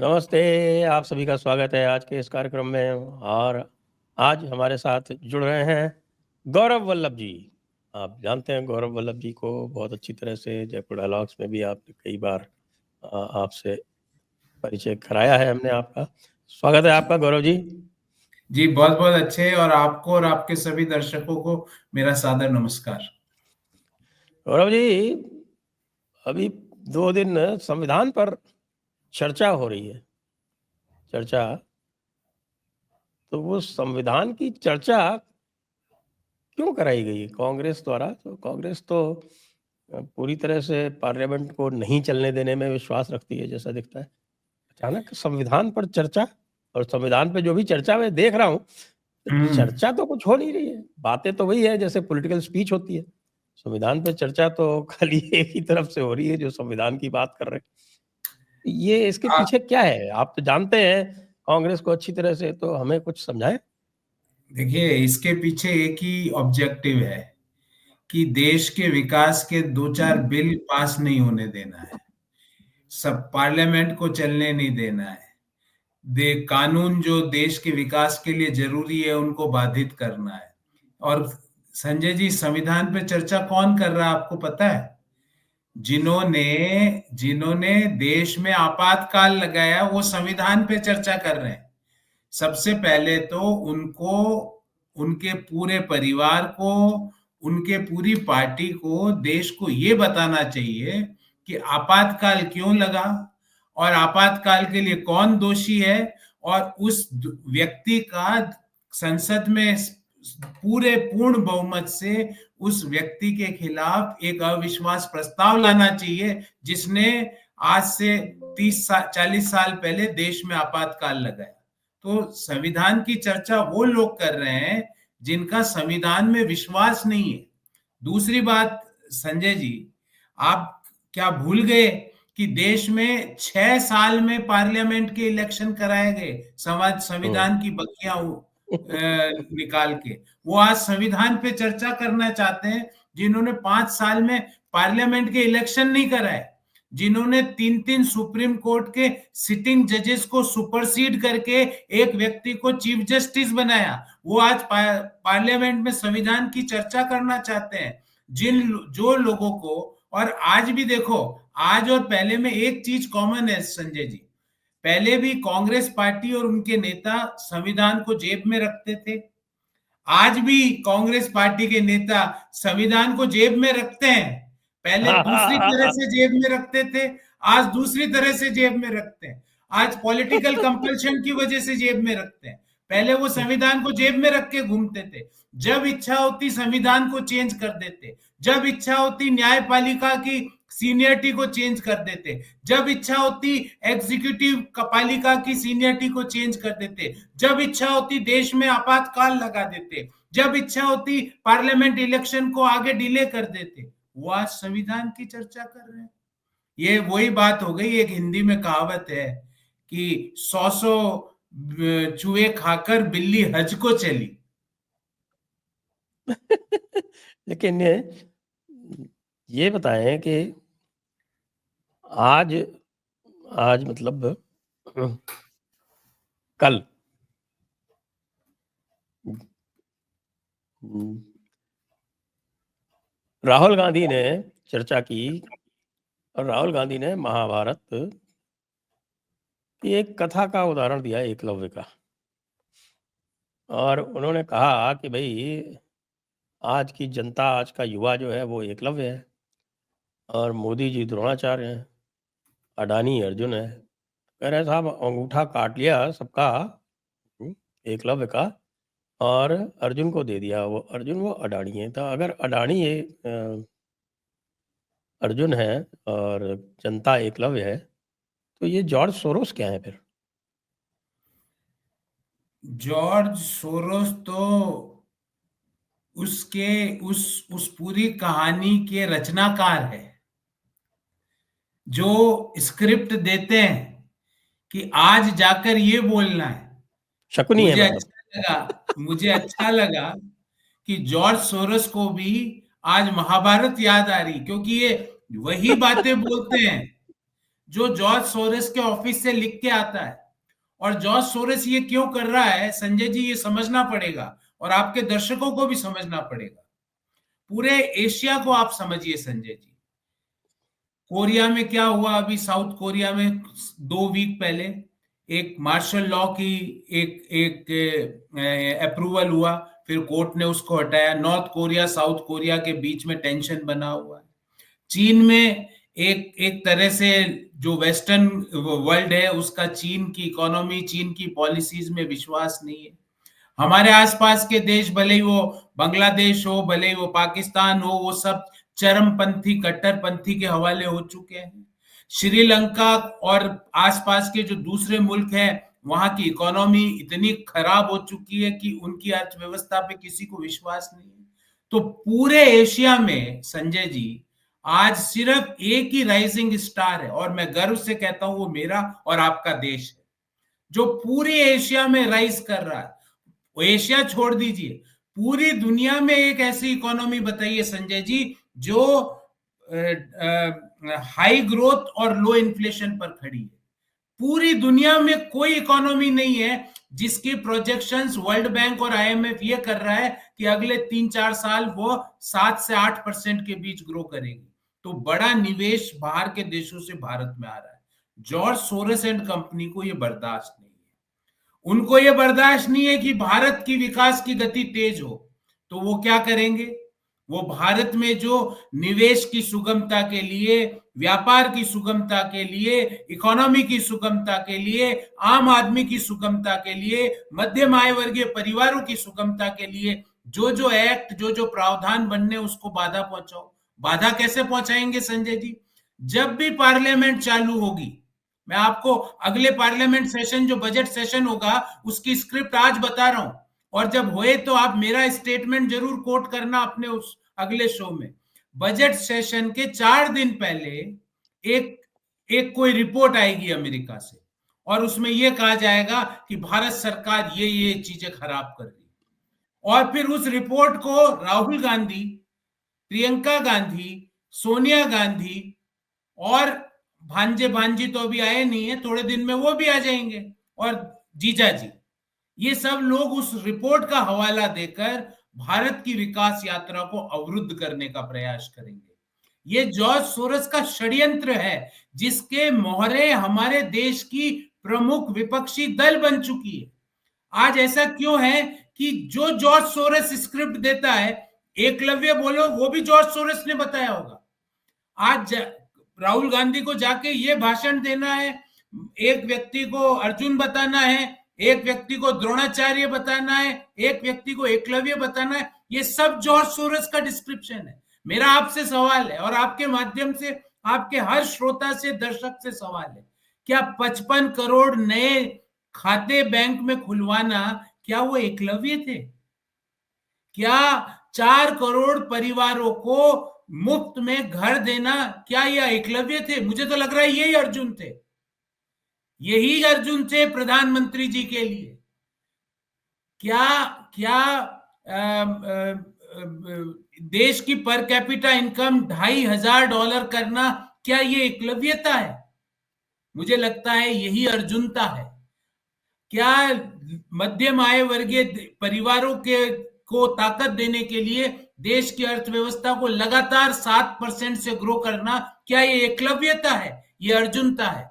नमस्ते। आप सभी का स्वागत है आज के इस कार्यक्रम में। और आज हमारे साथ जुड़ रहे हैं गौरव वल्लभ जी। आप जानते हैं गौरव वल्लभ जी को बहुत अच्छी तरह से। जयपुर डायलॉग्स में भी आपने कई बार आपसे परिचय कराया है हमने आपका। स्वागत है आपका गौरव जी। जी बहुत बहुत अच्छे। और आपको और आपके सभी दर्शकों को मेरा सादर नमस्कार। गौरव जी, अभी 2 दिन संविधान पर चर्चा हो रही है। चर्चा, तो वो संविधान की चर्चा क्यों कराई गई कांग्रेस द्वारा? तो कांग्रेस तो पूरी तरह से पार्लियामेंट को नहीं चलने देने में विश्वास रखती है जैसा दिखता है। अचानक संविधान पर चर्चा, और संविधान पे जो भी चर्चा मैं देख रहा हूँ, हम्म। चर्चा तो कुछ हो नहीं रही है। बातें तो वही है जैसे पॉलिटिकल स्पीच होती है। संविधान पे चर्चा तो खाली एक ही तरफ से हो रही है, जो संविधान की बात कर रहे हैं। ये इसके आ- पीछे क्या है? आप तो जानते हैं कांग्रेस को अच्छी तरह से, तो हमें कुछ समझाएं। देखिए, इसके पीछे एक ही ऑब्जेक्टिव है कि देश के विकास के दो चार बिल पास नहीं होने देना है, सब पार्लियामेंट को चलने नहीं देना है, दे कानून जो देश के विकास के लिए जरूरी है उनको बाधित करना है। और संजय जी, संविधान पे चर्चा कौन कर रहा है आपको पता है? जिन्होंने जिन्होंने देश में आपातकाल लगाया वो संविधान पे चर्चा कर रहे हैं। सबसे पहले तो उनको, उनके पूरे परिवार को, उनके पूरी पार्टी को, देश को ये बताना चाहिए कि आपातकाल क्यों लगा और आपातकाल के लिए कौन दोषी है। और उस व्यक्ति का संसद में पूरे पूर्ण बहुमत से उस व्यक्ति के खिलाफ एक अविश्वास प्रस्ताव लाना चाहिए जिसने आज से 30-40 साल पहले देश में आपातकाल लगाया। तो संविधान की चर्चा वो लोग कर रहे हैं जिनका संविधान में विश्वास नहीं है। दूसरी बात संजय जी, आप क्या भूल गए कि देश में 6 साल में पार्लियामेंट के इलेक्शन कराए गए संविधान की बखियां निकाल के? वो आज संविधान पे चर्चा करना चाहते हैं जिन्होंने 5 साल में पार्लियामेंट के इलेक्शन नहीं कराए, जिन्होंने 3-3 सुप्रीम कोर्ट के सिटिंग जजेस को सुपरसीड करके एक व्यक्ति को चीफ जस्टिस बनाया। वो आज पार्लियामेंट में संविधान की चर्चा करना चाहते हैं। जो लोगों को, और आज भी देखो, आज और पहले में एक चीज कॉमन है संजय जी। पहले भी कांग्रेस पार्टी और उनके नेता संविधान को जेब में रखते थे, आज भी कांग्रेस पार्टी के नेता संविधान को जेब में रखते हैं। पहले दूसरी तरह से जेब में रखते थे, आज दूसरी तरह से जेब में रखते हैं। आज पॉलिटिकल कंपल्शन की वजह से जेब में रखते हैं। पहले वो संविधान को जेब में रख के घूमते थे, जब इच्छा होती संविधान को चेंज कर देते, जब इच्छा होती न्यायपालिका की सीनियरिटी को चेंज कर देते, जब इच्छा होती एग्जीक्यूटिव पालिका की सीनियरिटी को चेंज कर देते, जब इच्छा होती देश में आपातकाल लगा देते, जब इच्छा होती पार्लियामेंट इलेक्शन को आगे डिले कर देते। वो आज संविधान की चर्चा कर रहे हैं। ये वही बात हो गई, एक हिंदी में कहावत है कि 100 चूहे खाकर बिल्ली हज को चली। लेकिन ये बताएं कि आज आज मतलब कल राहुल गांधी ने चर्चा की, और राहुल गांधी ने महाभारत की एक कथा का उदाहरण दिया, एकलव्य का। और उन्होंने कहा कि भाई, आज की जनता, आज का युवा जो है वो एकलव्य है, और मोदी जी द्रोणाचार्य हैं, अडानी अर्जुन है। कह रहे साहब, अंगूठा काट लिया सबका, एकलव्य का, और अर्जुन को दे दिया। वो अर्जुन, वो अडानी है। तो अगर अडानी ये अर्जुन है और जनता एकलव्य है, तो ये जॉर्ज सोरोस क्या है फिर? जॉर्ज सोरोस तो उसके उस पूरी कहानी के रचनाकार है, जो स्क्रिप्ट देते हैं कि आज जाकर ये बोलना है। शकुनी है मुझे मतलब। अच्छा लगा मुझे अच्छा लगा कि जॉर्ज सोरस को भी आज महाभारत याद आ रही, क्योंकि ये वही बातें बोलते हैं जो जॉर्ज सोरेस के ऑफिस से लिख के आता है। और जॉर्ज सोरेस ये क्यों कर रहा है संजय जी, ये समझना पड़ेगा और आपके दर्शकों को भी समझना पड़ेगा। पूरे एशिया को आप समझिए संजय जी। कोरिया में क्या हुआ अभी, साउथ कोरिया में 2 वीक पहले एक मार्शल लॉ की एक एक अप्रूवल हुआ, फिर कोर्ट ने उसको हटाया। नॉर्थ कोरिया साउथ कोरिया के बीच में टेंशन बना हुआ है। चीन में एक एक तरह से जो वेस्टर्न वर्ल्ड है उसका चीन की इकोनॉमी, चीन की पॉलिसीज में विश्वास नहीं है। हमारे आसपास के देश, भले ही वो बांग्लादेश हो, भले ही वो पाकिस्तान हो, वो सब चरमपंथी कट्टरपंथी के हवाले हो चुके हैं। श्रीलंका और आसपास के जो दूसरे मुल्क हैं, वहां की इकोनॉमी इतनी खराब हो चुकी है कि उनकी अर्थव्यवस्था पे किसी को विश्वास नहीं है। तो पूरे एशिया में संजय जी आज सिर्फ एक ही राइजिंग स्टार है, और मैं गर्व से कहता हूं वो मेरा और आपका देश है, जो पूरी एशिया में राइज कर रहा है। वो एशिया छोड़ दीजिए, पूरी दुनिया में एक ऐसी इकोनॉमी बताइए संजय जी जो हाई ग्रोथ और लो इन्फ्लेशन पर खड़ी है। पूरी दुनिया में कोई इकोनॉमी नहीं है जिसकी प्रोजेक्शंस वर्ल्ड बैंक और आईएमएफ ये कर रहा है कि अगले 3-4 साल वो 7 से 8% के बीच ग्रो करेगी। तो बड़ा निवेश बाहर के देशों से भारत में आ रहा है। जॉर्ज सोरोस एंड कंपनी को ये बर्दाश्त नहीं है। उनको ये बर्दाश्त नहीं है कि भारत की विकास की गति तेज हो। तो वो क्या करेंगे, वो भारत में जो निवेश की सुगमता के लिए, व्यापार की सुगमता के लिए, इकोनॉमी की सुगमता के लिए, आम आदमी की सुगमता के लिए, मध्यम आय वर्गीय परिवारों की सुगमता के लिए जो जो एक्ट, जो जो प्रावधान बनने, उसको बाधा पहुंचाओ। बाधा कैसे पहुंचाएंगे संजय जी? जब भी पार्लियामेंट चालू होगी, मैं आपको अगले पार्लियामेंट सेशन जो बजट सेशन होगा उसकी स्क्रिप्ट आज बता रहा हूं, और जब होए तो आप मेरा स्टेटमेंट जरूर कोट करना अपने उस अगले शो में। बजट सेशन के 4 दिन पहले एक एक कोई रिपोर्ट आएगी अमेरिका से, और उसमें यह कहा जाएगा कि भारत सरकार ये चीजें खराब कर रही, और फिर उस रिपोर्ट को राहुल गांधी, प्रियंका गांधी, सोनिया गांधी और भांजे भांजी तो अभी आए नहीं है, थोड़े दिन में वो भी आ जाएंगे, और जीजा जी, ये सब लोग उस रिपोर्ट का हवाला देकर भारत की विकास यात्रा को अवरुद्ध करने का प्रयास करेंगे। ये जॉर्ज सोरोस का षड्यंत्र है, जिसके मोहरे हमारे देश की प्रमुख विपक्षी दल बन चुकी है। आज ऐसा क्यों है कि जो जॉर्ज सोरोस स्क्रिप्ट देता है, एकलव्य बोलो वो भी जॉर्ज सोरोस ने बताया होगा। आज राहुल गांधी को जाके ये भाषण देना है, एक व्यक्ति को अर्जुन बताना है, एक व्यक्ति को द्रोणाचार्य बताना है, एक व्यक्ति को एकलव्य बताना है, ये सब जॉर्ज सोरोस का डिस्क्रिप्शन है। मेरा आपसे सवाल है, और आपके माध्यम से आपके हर श्रोता से, दर्शक से सवाल है, क्या 55 करोड़ नए खाते बैंक में खुलवाना, क्या वो एकलव्य थे? क्या 4 करोड़ परिवारों को मुफ्त में घर देना, क्या यह एकलव्य थे? मुझे तो लग रहा है यही अर्जुन थे, यही अर्जुन थे प्रधानमंत्री जी के लिए। क्या क्या देश की पर कैपिटा इनकम $2,500 करना, क्या ये एकलव्यता है? मुझे लगता है यही अर्जुनता है। क्या मध्यम आय वर्गीय परिवारों के को ताकत देने के लिए देश की अर्थव्यवस्था को लगातार 7% से ग्रो करना, क्या ये एकलव्यता है? ये अर्जुनता है।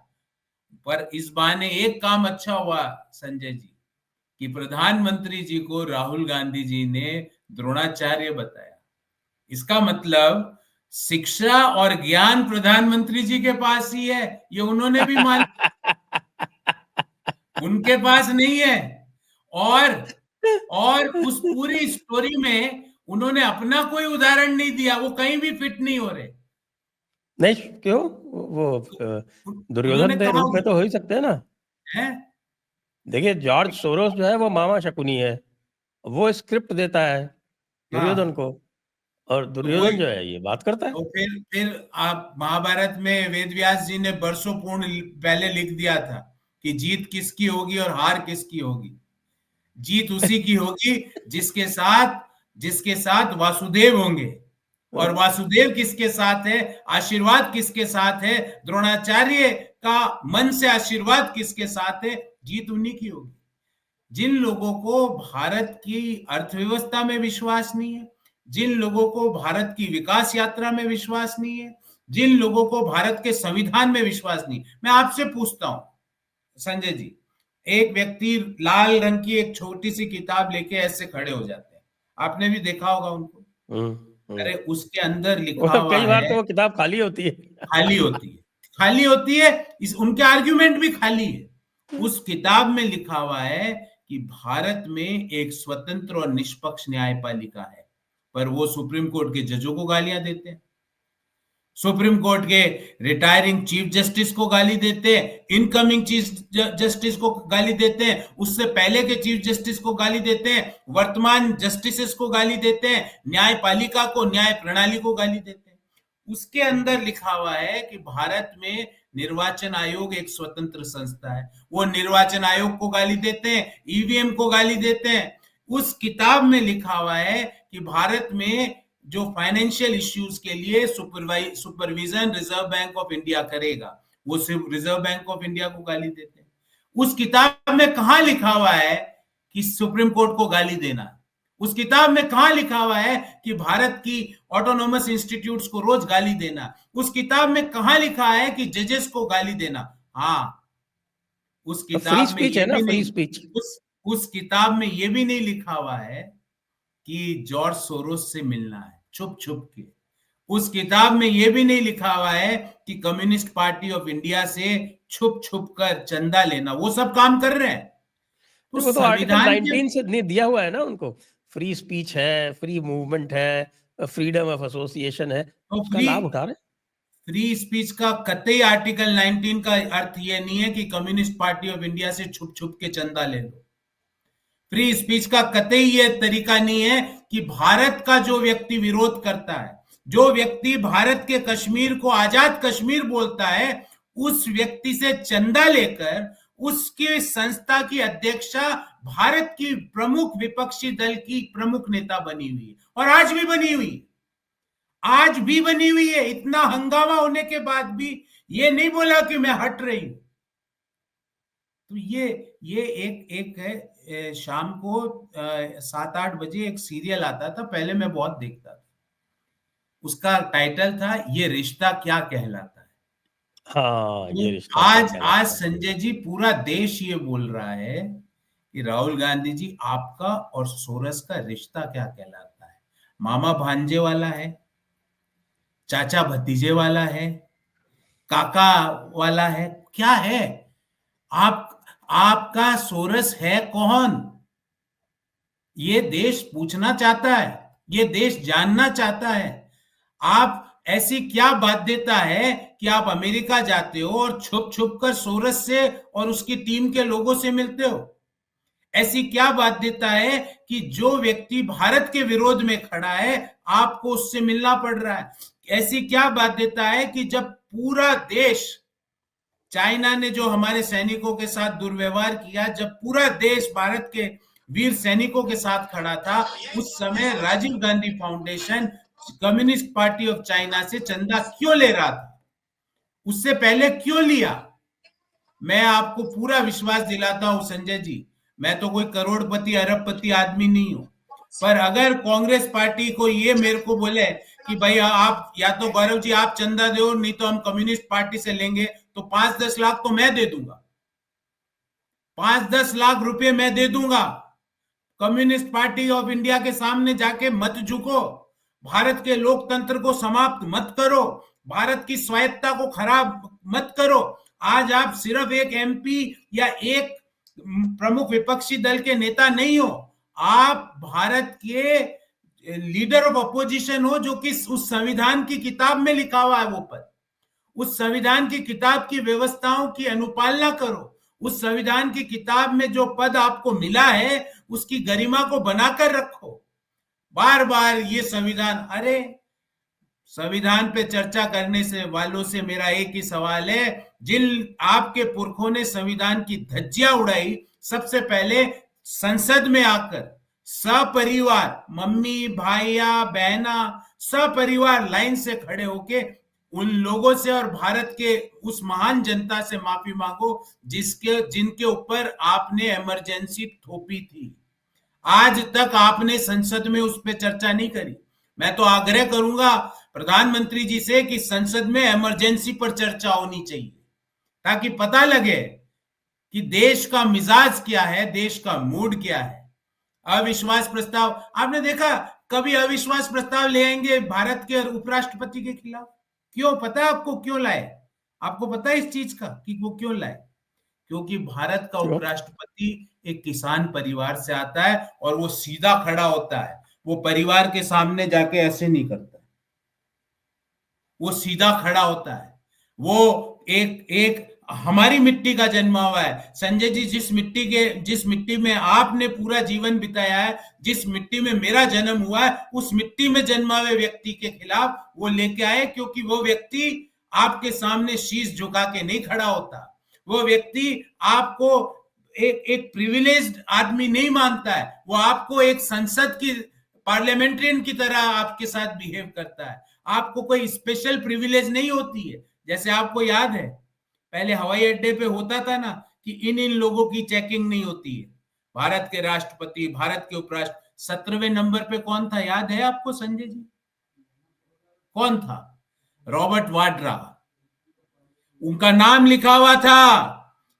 पर इस बहाने एक काम अच्छा हुआ संजय जी, कि प्रधानमंत्री जी को राहुल गांधी जी ने द्रोणाचार्य बताया। इसका मतलब शिक्षा और ज्ञान प्रधानमंत्री जी के पास ही है, ये उन्होंने भी मान उनके पास नहीं है। और उस पूरी स्टोरी में उन्होंने अपना कोई उदाहरण नहीं दिया, वो कहीं भी फिट नहीं हो रहे। नहीं, क्यों? वो दुर्योधन के रूप में तो हो ही सकते हैं ना। है? देखिए, जॉर्ज सोरोस जो है वो मामा शकुनी है, वो स्क्रिप्ट देता है दुर्योधन को, और दुर्योधन जो है ये बात करता है। तो फिर आप महाभारत में वेदव्यास जी ने बरसों पूर्ण पहले लिख दिया था कि जीत किसकी होगी और हार किसकी होगी। जीत उसी की होगी जिसके साथ वासुदेव होंगे, और वासुदेव किसके साथ है, आशीर्वाद किसके साथ है? द्रोणाचार्य का मन से आशीर्वाद किसके साथ है, जीत उन्हीं की होगी। जिन लोगों को भारत की अर्थव्यवस्था में विश्वास नहीं है, जिन लोगों को भारत की विकास यात्रा में विश्वास नहीं है, जिन लोगों को भारत के संविधान में विश्वास नहीं, मैं आपसे पूछता हूं संजय जी, एक व्यक्ति लाल रंग की एक छोटी सी किताब लेके ऐसे खड़े हो जाते हैं, आपने भी देखा होगा उनको। अरे उसके अंदर लिखा हुआ कई बार है, तो वो किताब खाली होती है। खाली होती है, खाली होती है, इस उनके आर्ग्यूमेंट भी खाली है। उस किताब में लिखा हुआ है कि भारत में एक स्वतंत्र और निष्पक्ष न्यायपालिका है, पर वो सुप्रीम कोर्ट के जजों को गालियां देते हैं, सुप्रीम कोर्ट के रिटायरिंग चीफ जस्टिस को गाली देते हैं, इनकमिंग चीफ जस्टिस को गाली देते हैं, उससे पहले के चीफ जस्टिस को गाली देते हैं, वर्तमान जस्टिसेस को गाली देते हैं, न्यायपालिका को, न्याय प्रणाली को गाली देते हैं। उसके अंदर लिखा हुआ है कि भारत में निर्वाचन आयोग एक स्वतंत्र संस्था है, वो निर्वाचन आयोग को गाली देते हैं, ईवीएम को गाली देते हैं। उस किताब में लिखा हुआ है कि भारत में जो फाइनेंशियल इश्यूज के लिए supervision reserve bank of India करेगा, वो सिर्फ रिजर्व बैंक ऑफ इंडिया को गाली देते हैं। उस किताब में कहां लिखा हुआ है कि सुप्रीम कोर्ट को गाली देना? उस किताब में कहां लिखा हुआ है कि भारत की ऑटोनोमस इंस्टीट्यूट्स को रोज गाली देना? उस किताब में कहां लिखा है कि जजेस को गाली देना? हाँ, उस किताब फ्री में स्पीच ये है ना, भी फ्री नहीं, स्पीच। उस किताब में ये भी नहीं लिखा हुआ है कि जॉर्ज सोरोस से मिलना है छुप छुप के। उस किताब में यह भी नहीं लिखा हुआ है कि कम्युनिस्ट पार्टी ऑफ इंडिया से छुप छुप कर चंदा लेना, वो सब काम कर रहे हैं। तो वो तो आर्टिकल संविधान 19 से नहीं दिया हुआ है ना उनको, फ्री स्पीच है, फ्री मूवमेंट है, फ्रीडम ऑफ एसोसिएशन है, तो उसका लाभ उठा रहे। फ्री स्पीच का कतई आर्टिकल 19 का अर्थ यह नहीं है कि कम्युनिस्ट पार्टी ऑफ इंडिया से छुप छुप के चंदा ले लो। फ्री स्पीच का कतई यह तरीका नहीं है कि भारत का जो व्यक्ति विरोध करता है, जो व्यक्ति भारत के कश्मीर को आजाद कश्मीर बोलता है, उस व्यक्ति से चंदा लेकर उसके संस्था की अध्यक्षा भारत की प्रमुख विपक्षी दल की प्रमुख नेता बनी हुई है, और आज भी बनी हुई है, आज भी बनी हुई है। इतना हंगामा होने के बाद भी ये नहीं बोला कि मैं हट रही हूं। तो ये एक है, शाम को 7-8 बजे एक सीरियल आता था, पहले मैं बहुत देखता था, उसका टाइटल था ये रिश्ता क्या कहलाता है। हाँ, ये तो रिश्ता क्या आज कहलाता है। संजय जी पूरा देश ये बोल रहा है कि राहुल गांधी जी, आपका और सोरस का रिश्ता क्या कहलाता है? मामा भांजे वाला है, चाचा भतीजे वाला है, काका वाला है, क्या है? आप आपका सोरस है कौन? ये देश पूछना चाहता है, ये देश जानना चाहता है। आप ऐसी क्या बाध्यता है कि आप अमेरिका जाते हो और छुप छुप कर सोरस से और उसकी टीम के लोगों से मिलते हो? ऐसी क्या बाध्यता है कि जो व्यक्ति भारत के विरोध में खड़ा है, आपको उससे मिलना पड़ रहा है? ऐसी क्या बाध्यता है कि जब पूरा देश, चाइना ने जो हमारे सैनिकों के साथ दुर्व्यवहार किया, जब पूरा देश भारत के वीर सैनिकों के साथ खड़ा था, उस समय Rajiv Gandhi foundation communist party of China से चंदा क्यों ले रहा था? उससे पहले क्यों लिया? मैं आपको पूरा विश्वास दिलाता हूं संजय जी, मैं तो कोई करोड़पति अरबपति आदमी नहीं हूं, पर अगर कांग्रेस पार्टी को ये मेरे को बोले कि भाई आप या तो गौरव जी आप चंदा दो, नहीं तो हम कम्युनिस्ट पार्टी से लेंगे, तो 5-10 लाख तो मैं दे दूंगा, 5-10 लाख रुपए मैं दे दूंगा। कम्युनिस्ट पार्टी ऑफ इंडिया के सामने जाके मत झुको, भारत के लोकतंत्र को समाप्त मत करो, भारत की स्वायत्ता को खराब मत करो। आज आप सिर्फ एक एमपी या एक प्रमुख विपक्षी दल के नेता नहीं हो, आप भारत के लीडर ऑफ अपोजिशन हो, जो कि उस संविधान की किताब में लिखा हुआ है वो पद। उस संविधान की किताब की व्यवस्थाओं की अनुपालना करो, उस संविधान की किताब में जो पद आपको मिला है उसकी गरिमा को बनाकर रखो। बार बार ये संविधान, अरे संविधान पे चर्चा करने से वालों से मेरा एक ही सवाल है, जिन आपके पुरखों ने संविधान की धज्जियां उड़ाई, सबसे पहले संसद में आकर सपरिवार, मम्मी भाइया बहना सपरिवार लाइन से खड़े होके उन लोगों से और भारत के उस महान जनता से माफी मांगो जिनके ऊपर आपने इमरजेंसी थोपी थी। आज तक आपने संसद में उस पर चर्चा नहीं करी। मैं तो आग्रह करूंगा प्रधानमंत्री जी से कि संसद में इमरजेंसी पर चर्चा होनी चाहिए, ताकि पता लगे कि देश का मिजाज क्या है, देश का मूड क्या है। अविश्वास प्रस्ताव आपने देखा, कभी अविश्वास प्रस्ताव ले आएंगे भारत के उपराष्ट्रपति के खिलाफ। क्यों? पता है आपको क्यों लाए? आपको पता है इस चीज का कि वो क्यों लाए? क्योंकि भारत का क्यों? उपराष्ट्रपति एक किसान परिवार से आता है और वो सीधा खड़ा होता है। वो परिवार के सामने जाके ऐसे नहीं करता, वो सीधा खड़ा होता है। वो एक एक हमारी मिट्टी का जन्मा हुआ है। संजय जी, जिस मिट्टी में आपने पूरा जीवन बिताया है, जिस मिट्टी में मेरा जन्म हुआ है, उस मिट्टी में जन्मा हुए व्यक्ति के खिलाफ वो लेके आए, क्योंकि वो व्यक्ति आपके सामने शीश झुका के नहीं खड़ा होता। वो व्यक्ति आपको एक प्रिविलेज्ड आदमी नहीं मानता है। वो आपको एक संसद की पार्लियामेंट्रियन की तरह आपके साथ बिहेव करता है। आपको कोई स्पेशल प्रिविलेज नहीं होती है। जैसे आपको याद है पहले हवाई अड्डे पे होता था ना कि इन लोगों की चेकिंग नहीं होती है। भारत के राष्ट्रपति, भारत के उपराष्ट्रपति 17वें नंबर पे कौन था, याद है आपको संजय जी? कौन था? रॉबर्ट वाड्रा। उनका नाम लिखा हुआ था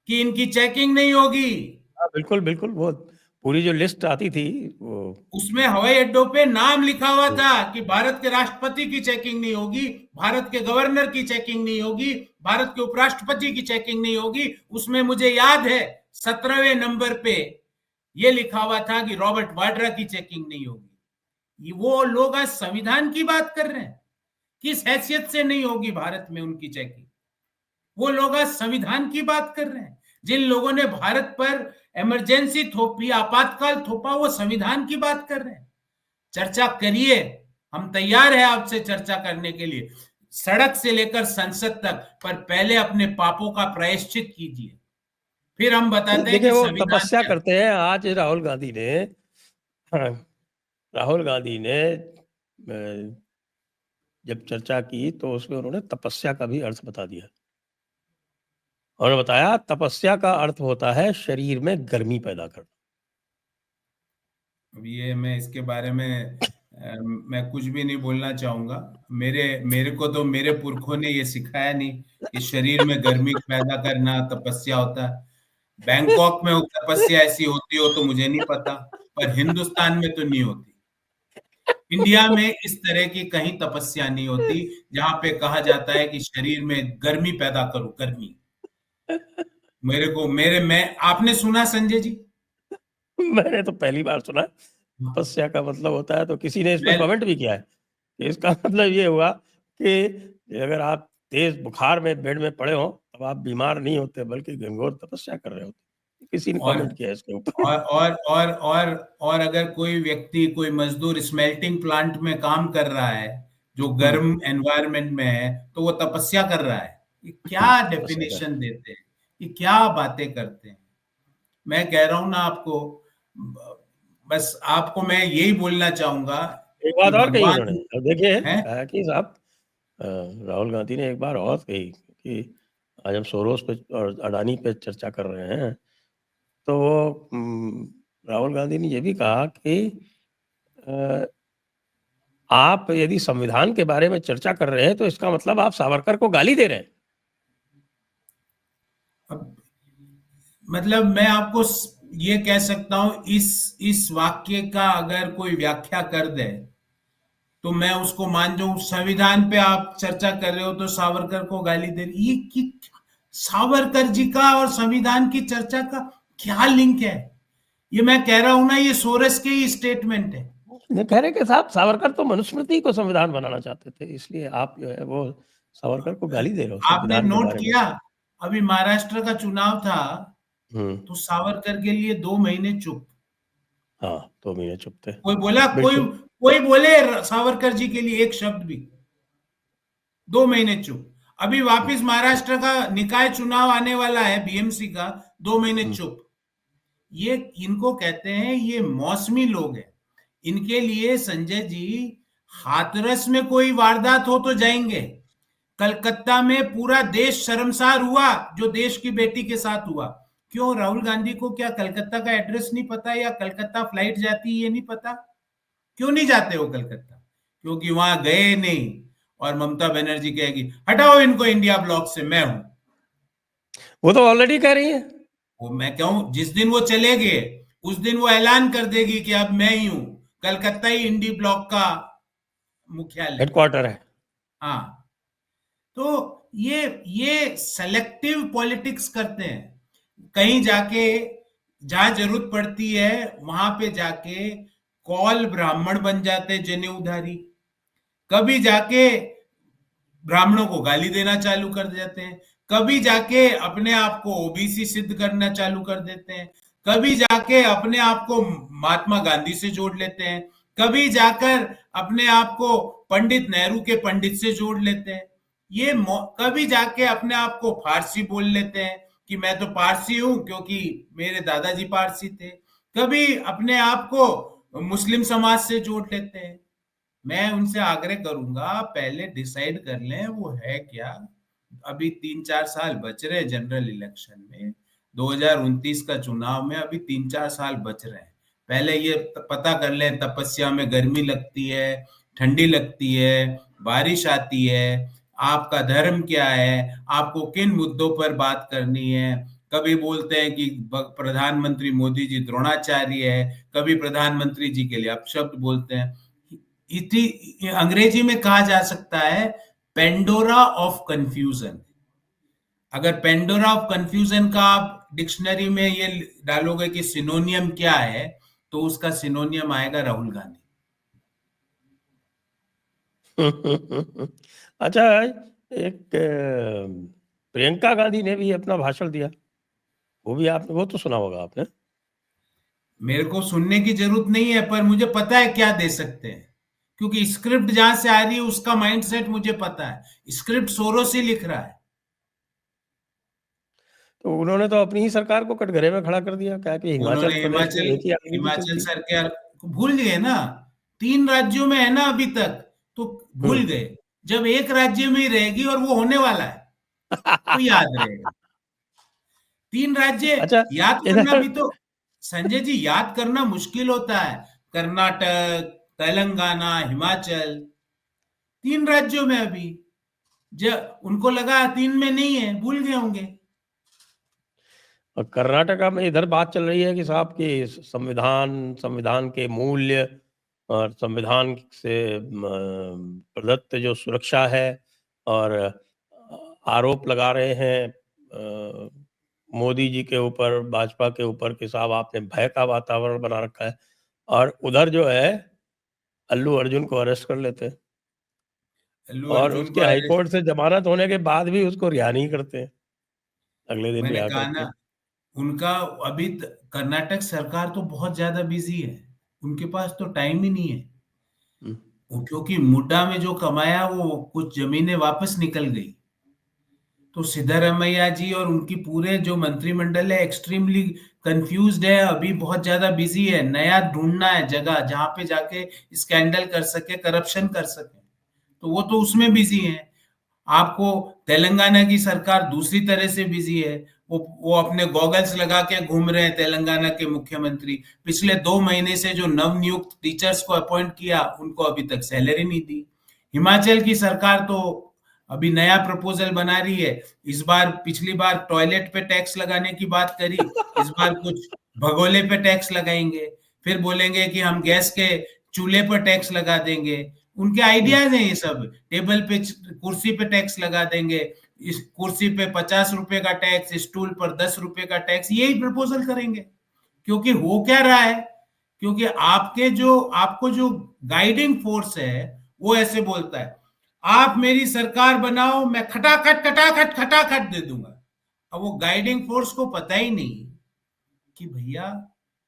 कि इनकी चेकिंग नहीं होगी। बिल्कुल बिल्कुल, वो पूरी जो लिस्ट आती थी वो, उसमें हवाई अड्डों पे नाम लिखा हुआ था कि भारत के राष्ट्रपति की चेकिंग नहीं होगी, भारत के गवर्नर की चेकिंग नहीं होगी, भारत के उपराष्ट्रपति की चेकिंग नहीं होगी। उसमें मुझे याद है 17वें नंबर पे ये लिखा हुआ था कि रॉबर्ट वाड्रा की चेकिंग नहीं होगी। वो लोग आज संविधान की बात कर रहे हैं, किस हैसियत से नहीं होगी भारत में उनकी चेकिंग? वो लोग आज संविधान की बात कर रहे हैं। जिन लोगों ने भारत पर इमरजेंसी थोपी, आपातकाल थोपा, वो संविधान की बात कर रहे हैं। चर्चा करिए, हम तैयार हैं आपसे चर्चा करने के लिए, सड़क से लेकर संसद तक, पर पहले अपने पापों का प्रायश्चित कीजिए, फिर हम बताते हैं देखिए कि वो संविधान तपस्या क्या। करते हैं। आज राहुल गांधी ने जब चर्चा की तो उसमें उन्होंने तपस्या का भी अर्थ बता दिया। और बताया तपस्या का अर्थ होता है शरीर में गर्मी पैदा करना। अब ये मैं इसके बारे में मैं कुछ भी नहीं बोलना चाहूंगा। मेरे को तो मेरे पुरखों ने ये सिखाया नहीं कि शरीर में गर्मी पैदा करना तपस्या होता है। बैंकॉक में तपस्या ऐसी होती हो तो मुझे नहीं पता, पर हिंदुस्तान में तो नहीं होती। इंडिया में इस तरह की कहीं तपस्या नहीं होती जहां पे कहा जाता है कि शरीर में गर्मी पैदा करो, गर्मी। मैं आपने सुना संजय जी? मैंने तो पहली बार सुना। तपस्या का मतलब होता है, तो किसी ने इस पर मैं कमेंट भी किया है कि इसका मतलब ये हुआ कि अगर आप तेज बुखार में बेड में पड़े हो तब आप बीमार नहीं होते बल्कि घनघोर तपस्या कर रहे होते। किसी ने और कमेंट किया इसके ऊपर। और अगर कोई व्यक्ति, कोई मजदूर स्मेल्टिंग प्लांट में काम कर रहा है जो गर्म एनवायरनमेंट में है, तो वो तपस्या कर रहा है। ये क्या तपस्या कर। डेफिनेशन देते हैं, ये क्या बातें करते हैं? मैं कह रहा हूं ना आपको, बस आपको मैं यही बोलना चाहूंगा एक कि बात और कही उन्होंने, भगवान अब देखिए है। कहा कि साहब राहुल गांधी ने एक बार और कही कि आज हम सोरोस पे और अडानी पे चर्चा कर रहे हैं, तो वो राहुल गांधी ने ये भी कहा कि अ, आप यदि संविधान के बारे में चर्चा कर रहे हैं तो इसका मतलब आप सावरकर को गाली दे रहे हैं। अब मतलब मैं आपको ये कह सकता हूं, इस वाक्य का अगर कोई व्याख्या कर दे तो मैं उसको मान जाऊं। संविधान पे आप चर्चा कर रहे हो तो सावरकर को गाली दे रही, ये कि सावरकर जी का और संविधान की चर्चा का क्या लिंक है? ये मैं कह रहा हूं ना, ये सोरेस के ही स्टेटमेंट है। ये कह रहे कि साहब सावरकर तो मनुस्मृति को संविधान बनाना चाहते थे, इसलिए आप जो है वो सावरकर को गाली दे रहे हो आपने संविधान के नोट बारे में। किया, अभी महाराष्ट्र का चुनाव था हम्म। तो सावरकर के लिए 2 महीने चुप। हाँ, 2 महीने चुप थे। कोई बोला, बिल्कुल। कोई बोले सावरकर जी के लिए एक शब्द भी? 2 महीने चुप। अभी वापिस महाराष्ट्र का निकाय चुनाव आने वाला है, बीएमसी का, 2 महीने चुप। ये इनको कहते हैं, ये मौसमी लोग हैं। इनके लिए संजय जी, हाथरस में कोई वारदात हो तो जाएंगे, कलकत्ता में पूरा देश शर्मसार हुआ जो देश की बेटी के साथ हुआ। क्यों? राहुल गांधी को क्या कलकत्ता का एड्रेस नहीं पता या कलकत्ता फ्लाइट जाती है ये नहीं पता? क्यों नहीं जाते हो कलकत्ता? क्योंकि वहां गए नहीं। और ममता बनर्जी कहेगी हटाओ इनको इंडिया ब्लॉक से, मैं हूं। वो तो ऑलरेडी कह रही है। वो मैं कहूं जिस दिन वो चले गए उस दिन वो ऐलान कर देगी कि अब मैं ही हूं, कलकत्ता ही इंडी ब्लॉक का मुख्यालय। हेडक्वार्टर है। हाँ, तो ये सेलेक्टिव पॉलिटिक्स करते हैं। कहीं जाके जहां जरूरत पड़ती है वहां पे जाके कौल ब्राह्मण बन जाते जनेऊधारी, कभी जाके ब्राह्मणों को गाली देना चालू कर देते हैं, कभी जाके अपने आप को ओबीसी सिद्ध करना चालू कर देते हैं, कभी जाके अपने आप को महात्मा गांधी से जोड़ लेते हैं, कभी जाकर अपने आप को पंडित नेहरू के पंडित से जोड़ लेते हैं, कभी जाके अपने आप को फारसी बोल लेते हैं कि मैं तो पारसी हूं क्योंकि मेरे दादाजी पारसी थे, कभी अपने आप को मुस्लिम समाज से जोड़ लेते हैं। मैं उनसे आग्रह करूंगा पहले डिसाइड कर लें वो है क्या। अभी 3-4 साल बच रहे जनरल इलेक्शन में, 2029 का चुनाव में अभी 3-4 साल बच रहे हैं। पहले ये पता कर लें तपस्या में गर्मी लगती है, ठंडी लगती है, बारिश आती है, आपका धर्म क्या है, आपको किन मुद्दों पर बात करनी है। कभी बोलते हैं कि प्रधानमंत्री मोदी जी द्रोणाचार्य है, कभी प्रधानमंत्री जी के लिए अपशब्द बोलते हैं। अंग्रेजी में कहा जा सकता है पेंडोरा ऑफ कंफ्यूजन। अगर पेंडोरा ऑफ कंफ्यूजन का आप डिक्शनरी में ये डालोगे कि सिनोनियम क्या है, तो उसका सिनोनियम आएगा राहुल गांधी। अच्छा, एक प्रियंका गांधी ने भी अपना भाषण दिया, वो तो सुना होगा आपने। मेरे को सुनने की जरूरत नहीं है, पर मुझे पता है क्या दे सकते हैं, क्योंकि स्क्रिप्ट जहां से आ रही है उसका माइंडसेट मुझे पता है। स्क्रिप्ट सोरोस ही लिख रहा है। तो उन्होंने तो अपनी ही सरकार को कटघरे में खड़ा कर दिया, क्या कि हिमाचल उन्होंने प्रदेश में एक ही आदमी की हिमाचल चलती। सरकार को भूल गए ना, 3 राज्यों में है ना अभी तक, तो भूल गए। जब एक राज्य में ही रहेगी और वो होने वाला है तो याद रहेगा। 3 राज्य अच्छा, याद करना इधर भी तो, संजय जी, याद करना मुश्किल होता है। कर्नाटक, तेलंगाना, हिमाचल, 3 राज्यों में अभी, जब उनको लगा 3 में नहीं है, भूल गए होंगे। और कर्नाटका में इधर बात चल रही है कि साहब की संविधान के मूल्य और संविधान से प्रदत्त जो सुरक्षा है, और आरोप लगा रहे हैं मोदी जी के ऊपर, भाजपा के ऊपर कि साहब आपने भय का वातावरण बना रखा है, और उधर जो है अल्लू अर्जुन को अरेस्ट कर लेते हैं, अल्लू और अर्जुन को उसके अरेस्ट, हाईकोर्ट से जमानत होने के बाद भी उसको रिहा नहीं करते हैं, अगले दिन मैंने रिहा कहा करते ना, हैं। उनका अभी कर्नाटक सरकार तो बहुत ज्यादा बिजी है, उनके पास तो टाइम ही नहीं है। क्योंकि मुड्डा में जो कमाया वो कुछ जमीनें वापस निकल गई, तो सिद्धारमैया जी और उनकी पूरे जो मंत्रिमंडल है एक्सट्रीमली कंफ्यूज्ड है, अभी बहुत ज्यादा बिजी है। नया ढूंढना है जगह जहां पे जाके स्कैंडल कर सके, करप्शन कर सके, तो वो तो उसमें बिजी है। आपको तेलंगाना की सरकार दूसरी तरह से बिजी है। वो अपने गॉगल्स लगा के घूम रहे हैं तेलंगाना के मुख्यमंत्री। पिछले 2 महीने से जो नवनियुक्त टीचर्स को अपॉइंट किया उनको अभी तक सैलरी नहीं दी। हिमाचल की सरकार तो अभी नया प्रपोजल बना रही है। इस बार, पिछली बार टॉयलेट पे टैक्स लगाने की बात करी, इस बार कुछ भगोले पे टैक्स लगाएंगे, फिर बोलेंगे कि हम गैस के चूल्हे पर टैक्स लगा देंगे। उनके आइडियाज हैं ये सब। टेबल पे, कुर्सी पे टैक्स लगा देंगे, इस कुर्सी पे 50 रुपए का टैक्स, स्टूल पर 10 रुपए का टैक्स, यही प्रपोजल करेंगे। क्योंकि हो क्या रहा है, क्योंकि आपको जो गाइडिंग फोर्स है वो ऐसे बोलता है आप मेरी सरकार बनाओ, मैं खटाखट खटाखट खटाखट दे दूंगा। अब वो गाइडिंग फोर्स को पता ही नहीं कि भैया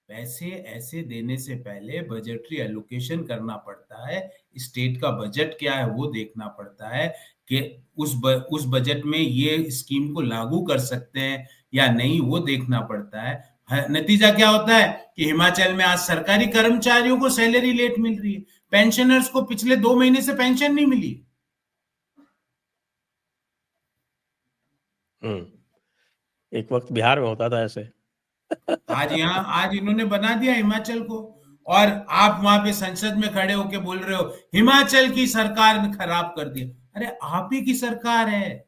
पैसे ऐसे देने से पहले बजटरी एलोकेशन करना पड़ता है, स्टेट का बजट क्या है वो देखना पड़ता है कि उस बजट में ये स्कीम को लागू कर सकते हैं या नहीं, वो देखना पड़ता है। नतीजा क्या होता है कि हिमाचल में आज सरकारी कर्मचारियों को सैलरी लेट मिल रही है, पेंशनर्स को पिछले 2 महीने से पेंशन नहीं मिली। एक वक्त बिहार में होता था ऐसे। आज इन्होंने बना दिया हिमाचल को, और आप वहां पे संसद में खड़े होके बोल रहे हो हिमाचल की सरकार ने खराब कर दिया। अरे आप ही की सरकार है।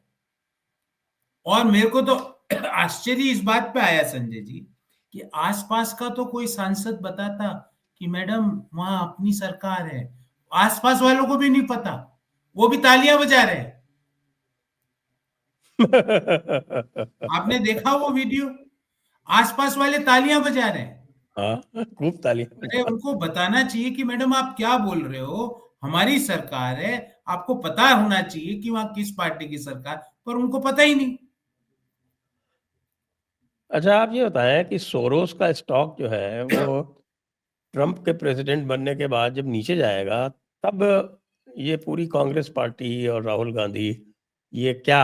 और मेरे को तो आश्चर्य इस बात पे आया संजय जी, कि आसपास का तो कोई सांसद बताता कि मैडम वहां अपनी सरकार है, आसपास वालों को भी नहीं पता, वो भी तालियां बजा रहे हैं। आपने देखा वो वीडियो? आसपास वाले तालियां बजा रहे हैं। हाँ, खूब तालियां अरे बजा। उनको बताना चाहिए कि मैडम आप क्या बोल रहे हो, हमारी सरकार है, आपको पता होना चाहिए कि वहां किस पार्टी की सरकार, पर उनको पता ही नहीं। अच्छा, आप ये बताएं कि सोरोस का स्टॉक जो है वो ट्रंप के प्रेसिडेंट बनने के बाद जब नीचे जाएगा, तब ये पूरी कांग्रेस पार्टी और राहुल गांधी ये क्या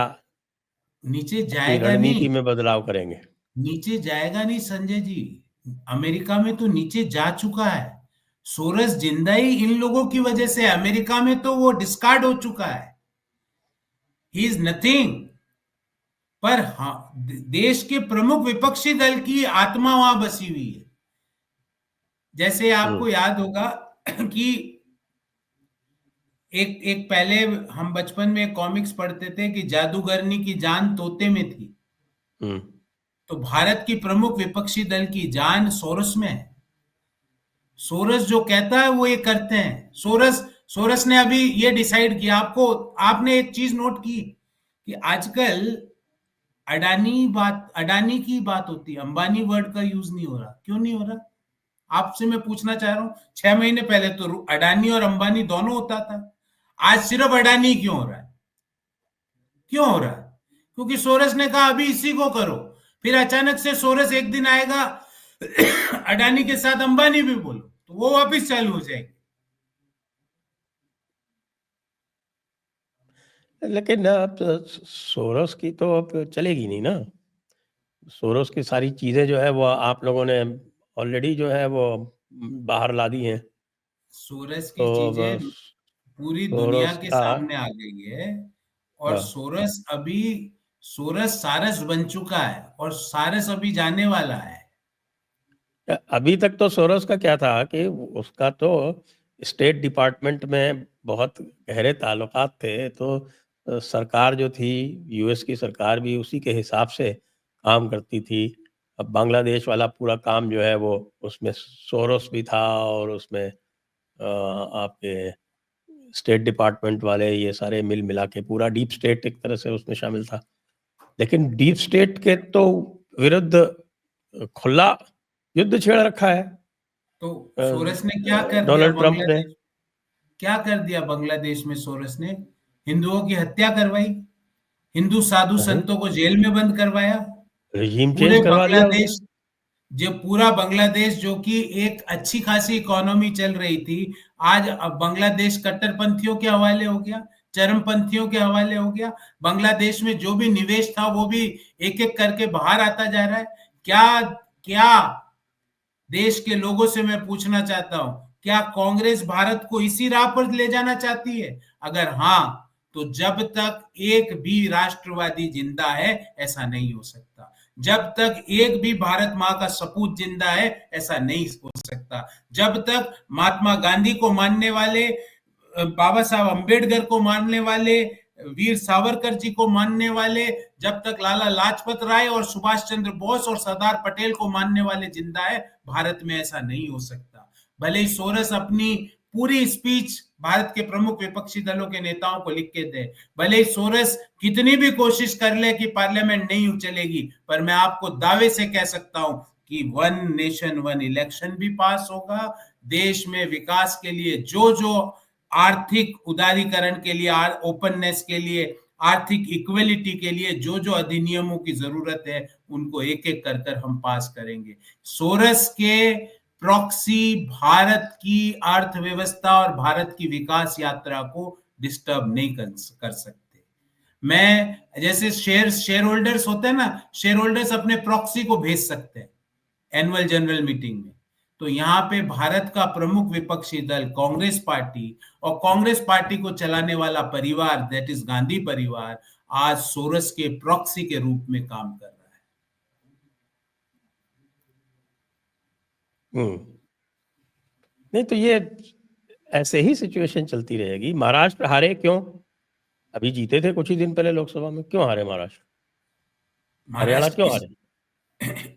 नीचे अपनी जाएगा रणनीति नहीं, में बदलाव करेंगे? नीचे जाएगा नहीं संजय जी। अमेरिका में तो नीचे जा चुका है। सोरस जिंदा ही इन लोगों की वजह से, अमेरिका में तो वो डिस्कार्ड हो चुका है, ही इज नथिंग। पर हाँ, देश के प्रमुख विपक्षी दल की आत्मा वहां बसी हुई है। जैसे आपको याद होगा कि एक एक पहले हम बचपन में कॉमिक्स पढ़ते थे कि जादूगरनी की जान तोते में थी। हम्म। तो भारत की प्रमुख विपक्षी दल की जान सोरस में है। सोरस जो कहता है वो ये करते हैं। सोरस सोरस ने अभी ये डिसाइड किया, आपको आपने एक चीज नोट की कि आजकल अडानी की बात होती है, अंबानी वर्ड का यूज नहीं हो रहा। क्यों नहीं हो रहा? आपसे मैं पूछना चाह रहा हूं। 6 महीने पहले तो अडानी और अंबानी दोनों होता था, आज सिर्फ अडानी क्यों हो रहा है? क्यों हो रहा है? क्योंकि सोरस ने कहा अभी इसी को करो। फिर अचानक से सोरस एक दिन आएगा अडानी के साथ अंबानी भी बोलो, तो वो वापस चालू हो जाएगी। लेकिन अब सोरोस की तो अब चलेगी नहीं ना। सोरोस की सारी चीजें जो है वो आप लोगों ने ऑलरेडी जो है वो बाहर ला दी हैं। सोरस तो की अब चीजें पूरी दुनिया सोरोस के का सामने आ गई है। और हाँ, सोरस सारस बन चुका है, और सारस अभी जाने वाला है। अभी तक तो सोरोस का क्या था कि उसका तो स्टेट डिपार्टमेंट में बहुत गहरे ताल्लुकात थे। तो सरकार जो थी, यूएस की सरकार भी उसी के हिसाब से काम करती थी। अब बांग्लादेश वाला पूरा काम जो है वो उसमें सोरोस भी था, और उसमें आपके स्टेट डिपार्टमेंट वाले ये सारे मिल मिला के पूरा डीप स्टेट एक तरह से उसमें शामिल था। लेकिन डीप स्टेट के तो विरुद्ध खुला युद्ध छेड़ रखा है तो सोरस ने क्या कर दिया डोनाल्ड ट्रंप ने। बांग्लादेश? क्या कर दिया बांग्लादेश में सोरस ने? हिंदुओं की हत्या करवाई, हिंदू साधु नहीं, संतों को जेल में बंद करवाया। रजीम पूरे चेंज करवा दिया उसने। बांग्लादेश, जो पूरा बांग्लादेश जो कि एक अच्छी खासी इकोनॉमी चल रही थी, आज अब बांग्लादेश कट्टरपंथियों के हवाले हो गया, चरमपंथियों के हवाले हो गया। बांग्लादेश में जो भी निवेश था वो भी एक एक करके बाहर आता जा रहा है। क्या क्या देश के लोगों से मैं पूछना चाहता हूं, क्या कांग्रेस भारत को इसी राह पर ले जाना चाहती है? अगर हाँ, तो जब तक एक भी राष्ट्रवादी जिंदा है ऐसा नहीं हो सकता। जब तक एक भी भारत मां का सपूत जिंदा है ऐसा नहीं हो सकता। जब तक महात्मा गांधी को मानने वाले, बाबा साहब अंबेडकर को मानने वाले, वीर सावरकर जी को मानने वाले, जब तक लाला लाजपत राय और सुभाष चंद्र बोस और सरदार पटेल को मानने वाले जिंदा है, भारत में ऐसा नहीं हो सकता। भले ही सोरस अपनी पूरी स्पीच भारत के प्रमुख विपक्षी दलों के नेताओं को लिख के दे, भले ही सोरस कितनी भी कोशिश कर ले कि पार्लियामेंट नहीं चलेगी, पर मैं आपको दावे से कह सकता हूं कि वन नेशन वन इलेक्शन भी पास होगा। देश में विकास के लिए जो जो आर्थिक उदारीकरण के लिए, ओपननेस के लिए, आर्थिक इक्वलिटी के लिए जो जो अधिनियमों की जरूरत है, उनको एक एक कर कर हम पास करेंगे। सोरस के प्रॉक्सी भारत की अर्थव्यवस्था और भारत की विकास यात्रा को डिस्टर्ब नहीं कर सकते। मैं जैसे शेयर होल्डर्स होते हैं ना, शेयर होल्डर्स अपने प्रॉक्सी को भेज सकते हैं एनुअल जनरल मीटिंग में। तो यहाँ पे भारत का प्रमुख विपक्षी दल कांग्रेस पार्टी, और कांग्रेस पार्टी को चलाने वाला परिवार दैट इज गांधी परिवार, आज सोरस के प्रॉक्सी के रूप में काम कर रहा है। नहीं तो ये ऐसे ही सिचुएशन चलती रहेगी। महाराष्ट्र हारे क्यों? अभी जीते थे कुछ ही दिन पहले लोकसभा में, क्यों हारे महाराष्ट्र? हरियाणा क्यों हारे?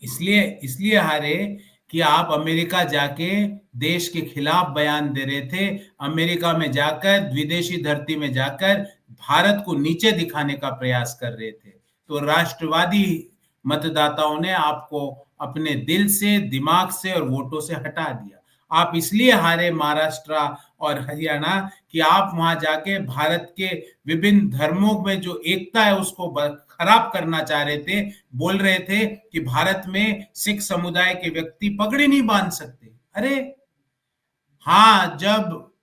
इसलिए इसलिए हारे कि आप अमेरिका जाके देश के खिलाफ बयान दे रहे थे, अमेरिका में जाकर विदेशी धरती में जाकर भारत को नीचे दिखाने का प्रयास कर रहे थे। तो राष्ट्रवादी मतदाताओं ने आपको अपने दिल से, दिमाग से और वोटों से हटा दिया। आप इसलिए हारे महाराष्ट्र और हरियाणा कि आप वहां जाके भारत के विभिन्न धर्मों में जो एकता है उसको खराब करना चाह रहे थे। बोल रहे थे कि भारत में सिख समुदाय के व्यक्ति पगड़ी नहीं बांध सकते। अरे हाँ, जब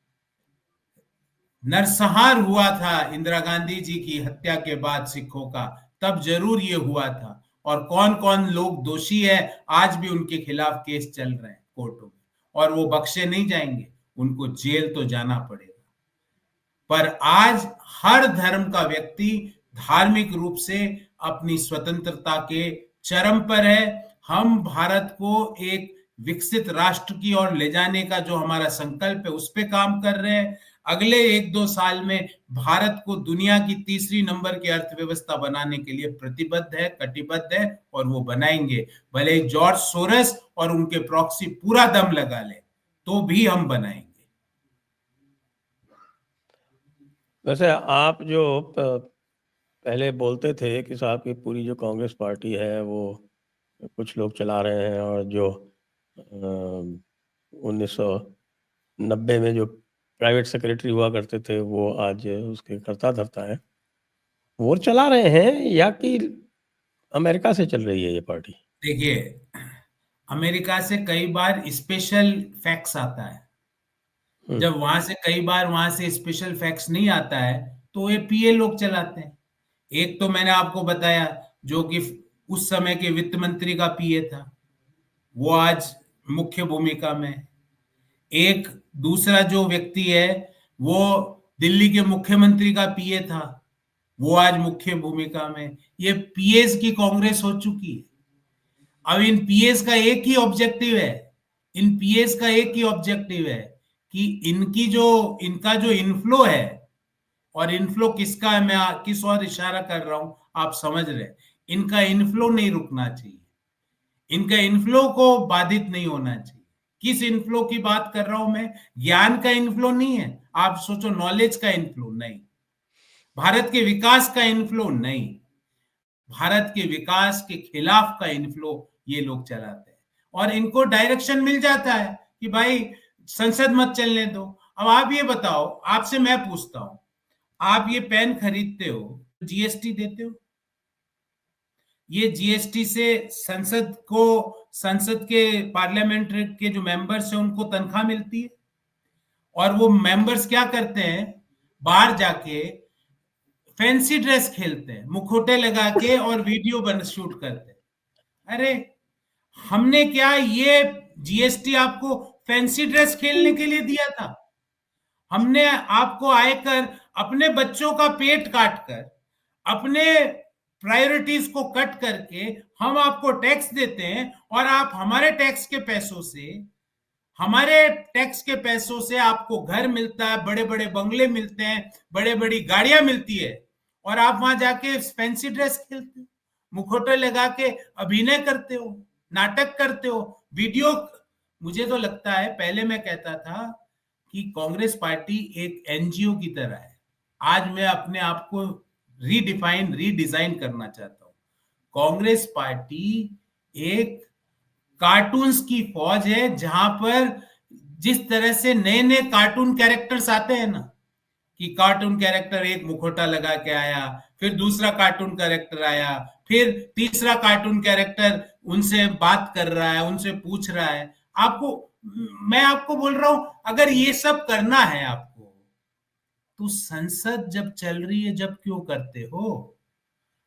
नरसंहार हुआ था इंदिरा गांधी जी की हत्या के बाद सिखों का, तब जरूर ये हुआ था। और कौन कौन लोग दोषी है, आज भी उनके खिलाफ केस चल रहे हैं कोर्टों में, और वो बख्शे नहीं जाएंगे, उनको जेल तो जाना पड़ेगा। पर आज हर धर्म का व्यक्ति धार्मिक रूप से अपनी स्वतंत्रता के चरम पर है। हम भारत को एक विकसित राष्ट्र की ओर ले जाने का जो हमारा संकल्प है उस पे काम कर रहे हैं। अगले 1-2 साल में भारत को दुनिया की तीसरी नंबर की अर्थव्यवस्था बनाने के लिए प्रतिबद्ध है, कटिबद्ध है, और वो बनाएंगे। भले जॉर्ज सोरस और उनके प्रॉक्सी पूरा दम लगा ले तो भी हम बनाएंगे। वैसे आप जो पहले बोलते थे कि साहब की पूरी जो कांग्रेस पार्टी है वो कुछ लोग चला रहे हैं, और जो 1990 में जो प्राइवेट सेक्रेटरी हुआ करते थे वो आज उसके कर्ता धर्ता है, वो चला रहे हैं या कि अमेरिका से चल रही है ये पार्टी? देखिए, अमेरिका से कई बार स्पेशल फैक्स आता है। जब वहां से कई बार वहां से स्पेशल फैक्स नहीं आता है तो ये पीए लोग चलाते हैं। एक तो मैंने आपको बताया जो कि उस समय के वित्त मंत्री का पीए था, वो आज मुख्य भूमिका में। एक दूसरा जो व्यक्ति है वो दिल्ली के मुख्यमंत्री का पीए था, वो आज मुख्य भूमिका में। ये पीएस की कांग्रेस हो चुकी है। अब इन पीएस का एक ही ऑब्जेक्टिव है, इन पीएस का एक ही ऑब्जेक्टिव है कि इनका जो इनफ्लो है, और इनफ्लो किसका है, मैं किस और इशारा कर रहा हूं आप समझ रहे, इनका इनफ्लो नहीं रुकना चाहिए, इनका इनफ्लो को बाधित नहीं होना चाहिए। किस इनफ्लो की बात कर रहा हूं मैं? ज्ञान का इनफ्लो नहीं है, आप सोचो नॉलेज का इनफ्लो नहीं, भारत के विकास का इनफ्लो नहीं, भारत के विकास के खिलाफ का इनफ्लो ये लोग चलाते हैं। और इनको डायरेक्शन मिल जाता है कि भाई संसद मत चलने दो। अब आप ये बताओ, आपसे मैं पूछता हूं, आप ये पेन खरीदते हो, जीएसटी देते हो? ये जीएसटी से संसद के पार्लियामेंट के जो मेंबर्स हैं उनको तनख्वाह मिलती है, और वो मेंबर्स क्या करते हैं, बाहर जाके फैंसी ड्रेस खेलते हैं, मुखौटे लगा के, और वीडियो बन शूट करते हैं। अरे हमने क्या ये जीएसटी आपको फैंसी ड्रेस खेलने के लिए दिया था? हमने आपको आयकर अपने बच्चों का पेट काट कर, अपने प्रायोरिटीज को कट करके हम आपको टैक्स देते हैं, और आप हमारे टैक्स के पैसों से आपको घर मिलता है, बड़े बड़े बंगले मिलते हैं, बड़े बड़ी गाड़ियां मिलती है, और आप वहां जाके फैंसी ड्रेस खेलते हो, मुखौटे लगा के अभिनय करते हो, नाटक करते हो, वीडियो। मुझे तो लगता है, पहले मैं कहता था कि कांग्रेस पार्टी एक एनजीओ की तरह है। आज मैं अपने आप को रीडिजाइन करना चाहता हूं। कांग्रेस पार्टी एक कार्टून्स की फौज है, जहां पर जिस तरह से नए नए कार्टून कैरेक्टर्स आते हैं ना, कि कार्टून कैरेक्टर एक मुखौटा लगा के आया, फिर दूसरा कार्टून कैरेक्टर आया, फिर तीसरा कार्टून कैरेक्टर उनसे बात कर रहा है, उनसे पूछ रहा है। मैं आपको बोल रहा हूं, अगर ये सब करना है आपको, तो संसद जब चल रही है जब क्यों करते हो?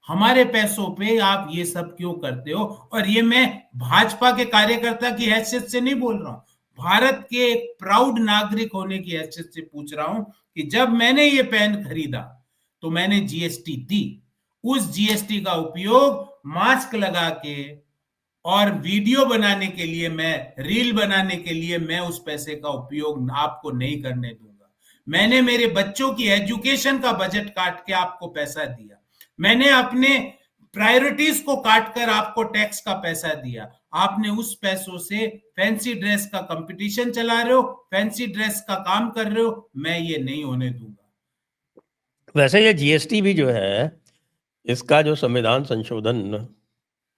हमारे पैसों पे आप ये सब क्यों करते हो? और ये मैं भाजपा के कार्यकर्ता की हैसियत से नहीं बोल रहा हूं, भारत के एक प्राउड नागरिक होने की हैसियत से पूछ रहा हूं कि जब मैंने ये पेन खरीदा तो मैंने जीएसटी दी, उस जीएसटी का उपयोग मास्क लगा के और वीडियो बनाने के लिए, मैं रील बनाने के लिए मैं उस पैसे का उपयोग आपको नहीं करने दूंगा। मैंने मेरे बच्चों की एजुकेशन का बजट काट के आपको पैसा दिया, मैंने अपने प्रायोरिटीज को काटकर आपको टैक्स का पैसा दिया, आपने उस पैसों से फैंसी ड्रेस का कंपटीशन चला रहे हो, फैंसी ड्रेस का काम कर रहे हो, मैं ये नहीं होने दूंगा। वैसे ये जीएसटी भी जो है, इसका जो संविधान संशोधन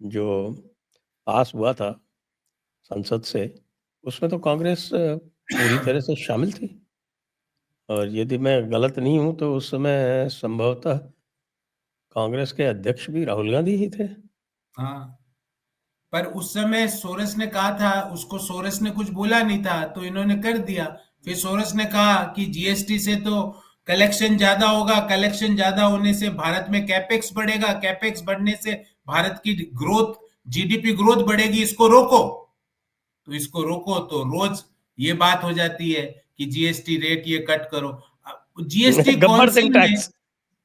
जो पास हुआ था संसद से, उसमें तो कांग्रेस पूरी तरह से शामिल थी, और यदि मैं गलत नहीं हूं तो उस समय संभवतः कांग्रेस के अध्यक्ष भी राहुल गांधी ही थे। हाँ, पर उस समय सोरेस ने कहा था, उसको सोरेस ने कुछ बोला नहीं था तो इन्होंने कर दिया। फिर सोरेस ने कहा कि जीएसटी से तो कलेक्शन ज्यादा होगा, कलेक्शन ज्यादा होने से भारत में कैपेक्स बढ़ेगा, कैपेक्स बढ़ने से भारत की ग्रोथ, जीडीपी ग्रोथ बढ़ेगी, इसको रोको। तो इसको रोको तो रोज ये बात हो जाती है कि जीएसटी रेट ये कट करो। जीएसटी गब्बर सिंह काउंसिल में, टैक्स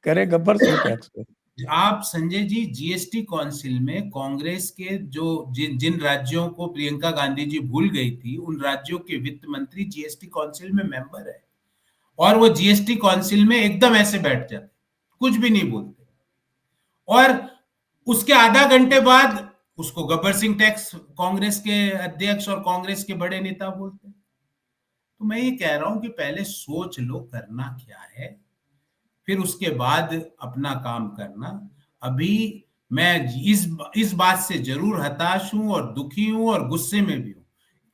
करे, गब्बर सिंह टैक्स पे। आप संजय जी, जीएसटी काउंसिल में कांग्रेस के जो जिन जिन राज्यों को प्रियंका गांधी जी भूल गई थी, उन राज्यों के वित्त मंत्री जीएसटी काउंसिल में मेंबर है, और वो जीएसटी काउंसिल में एकदम ऐसे बैठ जाते, कुछ भी नहीं बोलते, और उसके आधा घंटे बाद उसको गब्बर सिंह टैक्स कांग्रेस के अध्यक्ष और कांग्रेस के बड़े नेता बोलते। तो मैं ये कह रहा हूं कि पहले सोच लो करना क्या है, फिर उसके बाद अपना काम करना। अभी मैं इस बात से जरूर हताश हूं और दुखी हूं और गुस्से में भी हूं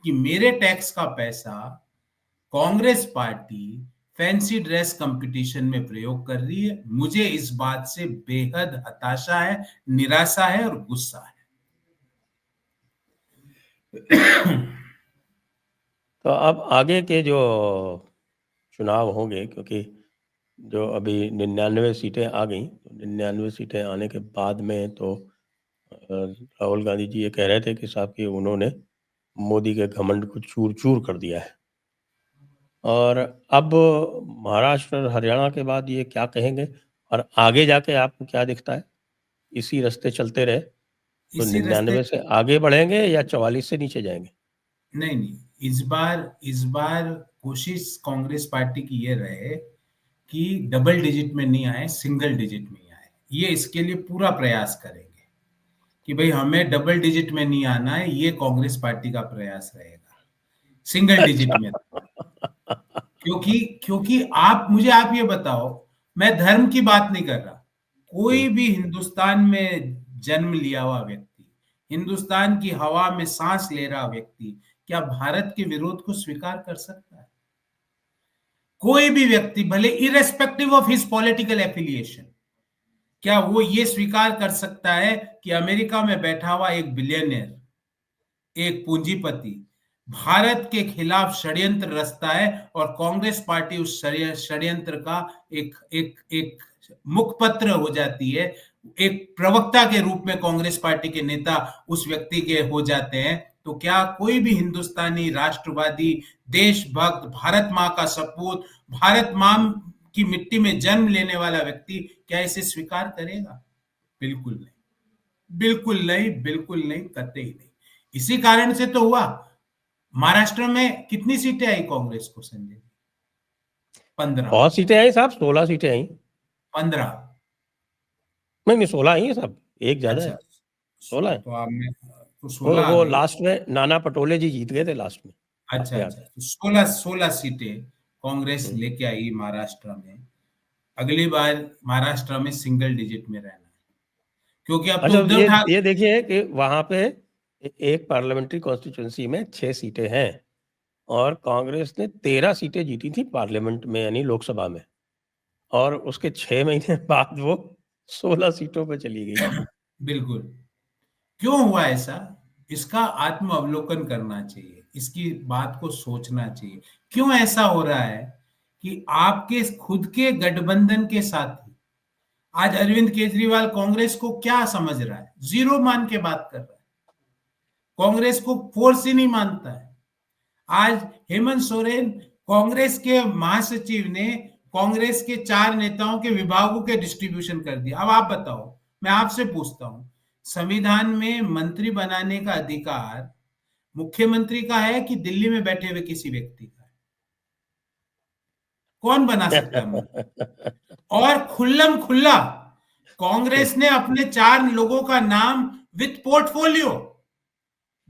कि मेरे टैक्स का पैसा Congress party fancy dress competition में प्रयोग कर रही है। मुझे इस बात से बेहद हताशा है, निराशा है और गुस्सा है। तो अब आगे के जो चुनाव होंगे, क्योंकि जो अभी 99 सीटें आ गई, 99 सीटें आने के बाद में तो राहुल गांधी जी ये कह रहे थे कि साहब कि उन्होंने मोदी के घमंड को चूर चूर कर दिया है, और अब महाराष्ट्र और हरियाणा के बाद ये क्या कहेंगे, और आगे जाके आपको क्या दिखता है? इसी रास्ते चलते रहे तो इसी रास्ते, 99 से आगे बढ़ेंगे या 44 से नीचे जाएंगे? नहीं नहीं, इस बार कोशिश कांग्रेस पार्टी की ये रहे कि डबल डिजिट में नहीं आए, सिंगल डिजिट में ही आए। ये इसके लिए पूरा प्रयास करेंगे कि भाई हमें डबल डिजिट में नहीं आना है, ये कांग्रेस पार्टी का प्रयास रहेगा, सिंगल डिजिट में। क्योंकि क्योंकि आप ये बताओ, मैं धर्म की बात नहीं कर रहा, कोई भी हिंदुस्तान में जन्म लिया हुआ व्यक्ति, हिंदुस्तान की हवा में सांस ले रहा व्यक्ति, क्या भारत के विरोध को स्वीकार कर सकता है? कोई भी व्यक्ति, भले irrespective of his political affiliation, क्या वो ये स्वीकार कर सकता है कि अमेरिका में बैठा हुआ एक बिलियनियर, एक पूंजीपति भारत के खिलाफ षड्यंत्र रचता है और कांग्रेस पार्टी उस षड्यंत्र का एक एक एक मुखपत्र हो जाती है, एक प्रवक्ता के रूप में कांग्रेस पार्टी के नेता उस व्यक्ति के हो जाते हैं? तो क्या कोई भी हिंदुस्तानी राष्ट्रवादी, देशभक्त, भारत मां का सपूत, भारत मां की मिट्टी में जन्म लेने वाला व्यक्ति क्या इसे स्वीकार करेगा? बिल्कुल नहीं, बिल्कुल नहीं, बिल्कुल नहीं, कतई नहीं। इसी कारण से तो हुआ, महाराष्ट्र में कितनी सीटें आई कांग्रेस को संजय? 15। बहुत सीटें आई साहब, 16 सीटें आई। 15? नहीं नहीं, 16 आई है साहब, एक ज्यादा अच्छा, है, 16 है। तो आपने तो वो 16 आ वो गई। लास्ट में नाना पटोले जी जीत गए थे लास्ट में, अच्छा याद अच्छा, है। तो 16 सीटें कांग्रेस हम्म। लेके आई महाराष्ट्र में। अगली बार महाराष्ट्र में सिंगल डिजिट में रहना है, क्योंकि अब तो अच्छा, उद्धव ठाकरे, ये देखिए कि वहां पे एक पार्लियामेंट्री कॉन्स्टिट्यूंसी में 6 सीटें हैं, और कांग्रेस ने 13 सीटें जीती थी पार्लियामेंट में, यानी लोकसभा में, और उसके 6 महीने बाद वो 16 सीटों पे चली गई। बिल्कुल। क्यों हुआ ऐसा? इसका आत्म अवलोकन करना चाहिए, इसकी बात को सोचना चाहिए, क्यों ऐसा हो रहा है कि आपके खुद के गठबंधन के साथ ही आज अरविंद केजरीवाल कांग्रेस को क्या समझ रहा है? जीरो मान के बात कर रहा है, कांग्रेस को फोर्स ही नहीं मानता है। आज हेमंत सोरेन, कांग्रेस के महासचिव ने कांग्रेस के 4 नेताओं के विभागों के डिस्ट्रीब्यूशन कर दिया। अब आप बताओ, मैं आपसे पूछता हूं, संविधान में मंत्री बनाने का अधिकार मुख्यमंत्री का है कि दिल्ली में बैठे हुए किसी व्यक्ति का है? कौन बना सकता है मंत्री? और खुल्लम खुल्ला कांग्रेस ने अपने 4 लोगों का नाम विथ पोर्टफोलियो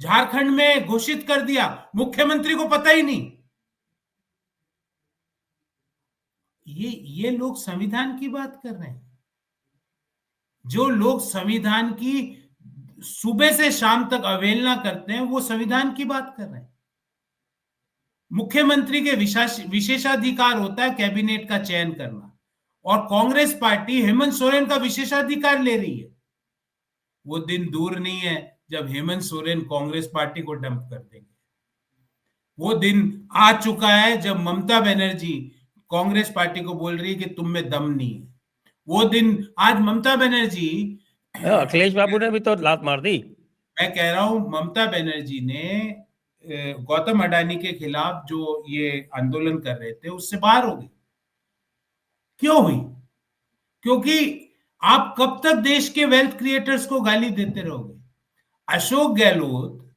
झारखंड में घोषित कर दिया, मुख्यमंत्री को पता ही नहीं। ये लोग संविधान की बात कर रहे हैं। जो लोग संविधान की सुबह से शाम तक अवहेलना करते हैं, वो संविधान की बात कर रहे हैं। मुख्यमंत्री के विशेषाधिकार होता है कैबिनेट का चयन करना, और कांग्रेस पार्टी हेमंत सोरेन का विशेषाधिकार ले रही है। वो दिन दूर नहीं है जब हेमंत सोरेन कांग्रेस पार्टी को डंप कर देंगे। वो दिन आ चुका है जब ममता बनर्जी कांग्रेस पार्टी को बोल रही है कि तुम में दम नहीं है। वो दिन आज ममता बनर्जी, अखिलेश बाबू ने भी तो लात मार दी। मैं कह रहा हूं ममता बनर्जी ने गौतम अडानी के खिलाफ जो ये आंदोलन कर रहे थे उससे बाहर हो गई। क्यों हुई? क्योंकि आप कब तक देश के वेल्थ क्रिएटर्स को गाली देते रहोगे? अशोक गहलोत,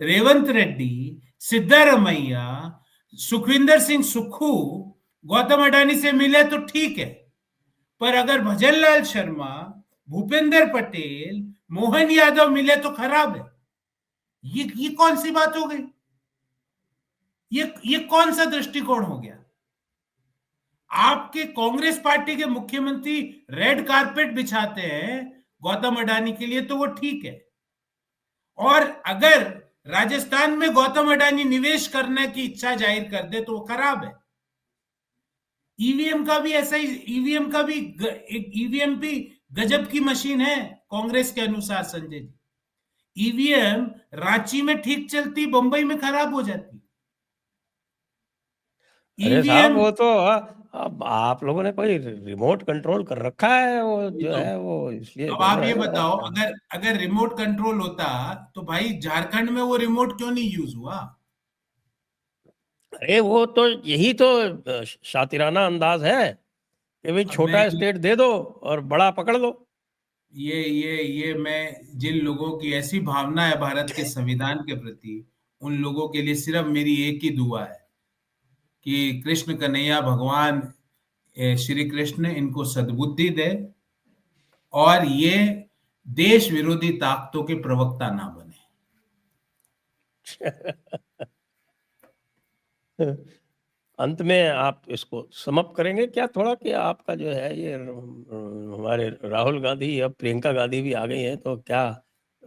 रेवंत रेड्डी, सिद्धारमैया, सुखविंदर सिंह सुक्खू गौतम अडानी से मिले तो ठीक है, पर अगर भजन लाल शर्मा, भूपेंद्र पटेल, मोहन यादव मिले तो खराब है। ये कौन सी बात हो गई? ये कौन सा दृष्टिकोण हो गया? आपके कांग्रेस पार्टी के मुख्यमंत्री रेड कारपेट बिछाते हैं गौतम अडानी के लिए तो वो ठीक है, और अगर राजस्थान में गौतम अडानी निवेश करने की इच्छा जाहिर कर दे तो वो खराब है। ईवीएम का भी ऐसा ही, ईवीएम भी गजब की मशीन है कांग्रेस के अनुसार संजय जी। ईवीएम रांची में ठीक चलती, बंबई में खराब हो जाती। अरे साहब वो तो अब आप लोगों ने कोई रिमोट कंट्रोल कर रखा है, वो जो है वो इसलिए। अब आप ये बताओ, अगर रिमोट कंट्रोल होता तो भाई झारखंड में वो रिमोट क्यों नहीं यूज हुआ? अरे वो तो यही तो शातिराना अंदाज है कि भाई छोटा स्टेट दे दो और बड़ा पकड़ लो। ये मैं जिन लोगों की ऐसी भावना है भारत के संविधान के प्रति, उन लोगों के लिए सिर्फ मेरी एक ही दुआ है कि कृष्ण कन्हैया भगवान श्री कृष्ण इनको सद्बुद्धि दे और ये देश विरोधी ताकतों के प्रवक्ता ना बने। अंत में आप इसको समअप करेंगे क्या थोड़ा, कि आपका जो है ये हमारे राहुल गांधी, अब प्रियंका गांधी भी आ गई हैं, तो क्या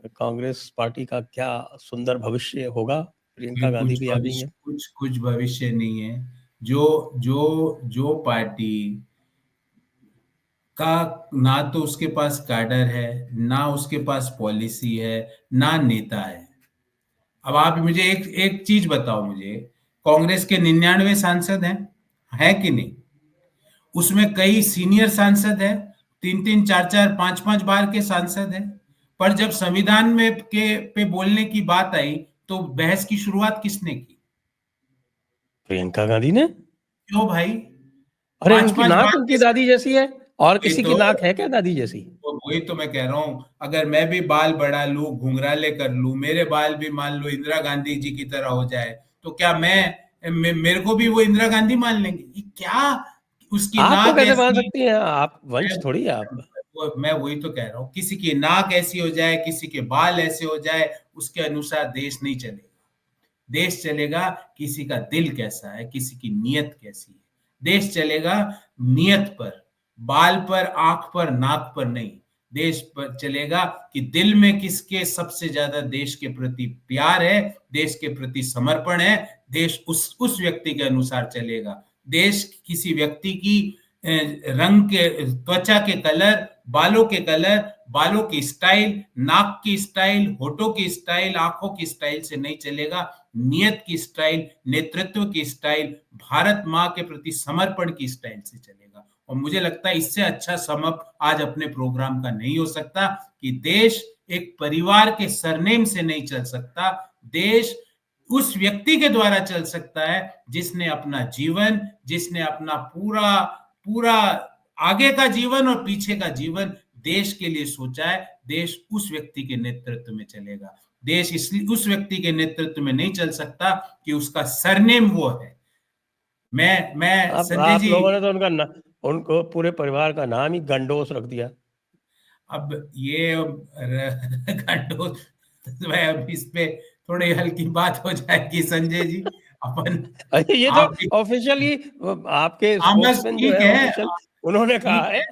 कांग्रेस पार्टी का क्या सुंदर भविष्य होगा? प्रियंका गांधी भी आ गई हैं। कुछ भविष्य नहीं है। जो पार्टी का ना तो उसके पास कैडर है, ना उसके पास पॉलिसी है, ना नेता है। अब आप मुझे एक चीज बताओ, मुझे कांग्रेस के 99 सांसद हैं, है कि नहीं? उसमें कई सीनियर सांसद हैं, 3-3, 4-4, 5-5 बार के सांसद हैं, पर जब संविधान में पे बोलने की बात आई तो बहस की शुरुआत किसने की? प्रियंका गांधी ने। क्यों भाई? अरे 5-5 उनकी नाक बार उनकी दादी जैसी है, और किसी की तो नाक है क्या दादी जैसी? वही तो मैं कह रहा हूं, अगर मैं भी बाल बढ़ा लूं, घुंघराले कर लूं, मेरे बाल भी मान लो इंदिरा गांधी जी की तरह हो जाए, तो क्या मेरे को भी वो इंदिरा गांधी मान लेंगे? ये क्या? उसकी आपको नाक कैसे मान ऐसी, सकती हैं? आप वंश थोड़ी है आप। मैं वही तो कह रहा हूँ, किसी की नाक ऐसी हो जाए, किसी के बाल ऐसे हो जाए, उसके अनुसार देश नहीं चलेगा। देश चलेगा किसी का दिल कैसा है, किसी की नीयत कैसी है। देश चलेगा नीयत पर, बाल पर, आंख पर, नाक पर नहीं। देश पर चलेगा कि दिल में किसके सबसे ज्यादा देश के प्रति प्यार है, देश के प्रति समर्पण है। देश उस व्यक्ति के अनुसार चलेगा। देश किसी व्यक्ति की रंग के, त्वचा के कलर, बालों के कलर, बालों की स्टाइल, नाक की स्टाइल, होठों की स्टाइल, आंखों की स्टाइल से नहीं चलेगा। नियत की स्टाइल, नेतृत्व की स्टाइल, भारत माँ के प्रति समर्पण की स्टाइल से चलेगा। और मुझे लगता है इससे अच्छा समअप आज अपने प्रोग्राम का नहीं हो सकता कि देश एक परिवार के सरनेम से नहीं चल सकता। देश उस व्यक्ति के द्वारा चल सकता है जिसने अपना जीवन, जिसने अपना पूरा आगे का जीवन और पीछे का जीवन देश के लिए सोचा है, देश उस व्यक्ति के नेतृत्व में चलेगा। देश इसलिए उस व्यक्ति के नेतृत्व में नहीं चल सकता कि उसका सरनेम वो है। मैं संजय आप जी, लोगों ने तो उनको पूरे परिवार का नाम ही गंडोस रख दिया। अब ये गंडोस, अब इस पे थोड़ी हल्की बात हो जाएगी संजय जी, अपन अरे ये तो आप भी, ऑफिशियली आपके हाँ बस स्पोक्समैन जो ठीक है है, ऑफिशियल, उन्होंने कहा ठीक है। है,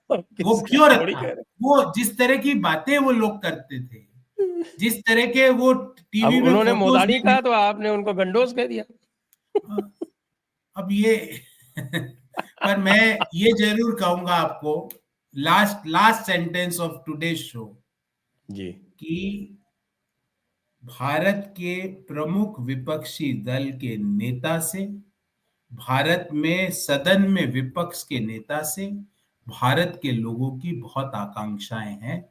वो किसी क्यों थोड़ी रखा, कह रहे। वो जिस तरह की बातें वो लोग करते थे, जिस तरह के वो अब टीवी में उन्होंने फोटोज मोदानी में, कहा तो आपने उनको गंडोस कह दिया। अब ये पर मैं ये जरूर कहूंगा आपको, last last sentence of today show, जी कि भारत के प्रमुख विपक्षी दल के नेता से, भारत में सदन में विपक्ष के नेता से भारत के लोगों की बहुत आकांक्षाएं हैं।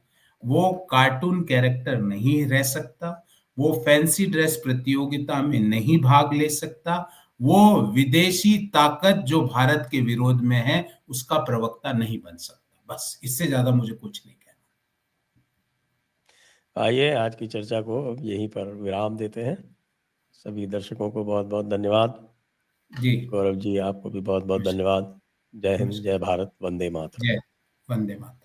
वो कार्टून कैरेक्टर नहीं रह सकता, वो फैंसी ड्रेस प्रतियोगिता में नहीं भाग ले सकता, वो विदेशी ताकत जो भारत के विरोध में है उसका प्रवक्ता नहीं बन सकता। बस इससे ज्यादा मुझे कुछ नहीं कहना। आइए आज की चर्चा को अब यहीं पर विराम देते हैं। सभी दर्शकों को बहुत बहुत धन्यवाद। जी, गौरव जी आपको भी बहुत बहुत धन्यवाद। जय हिंद, नमस्कार, जय भारत, वंदे मातरम। जय, वंदे मातरम।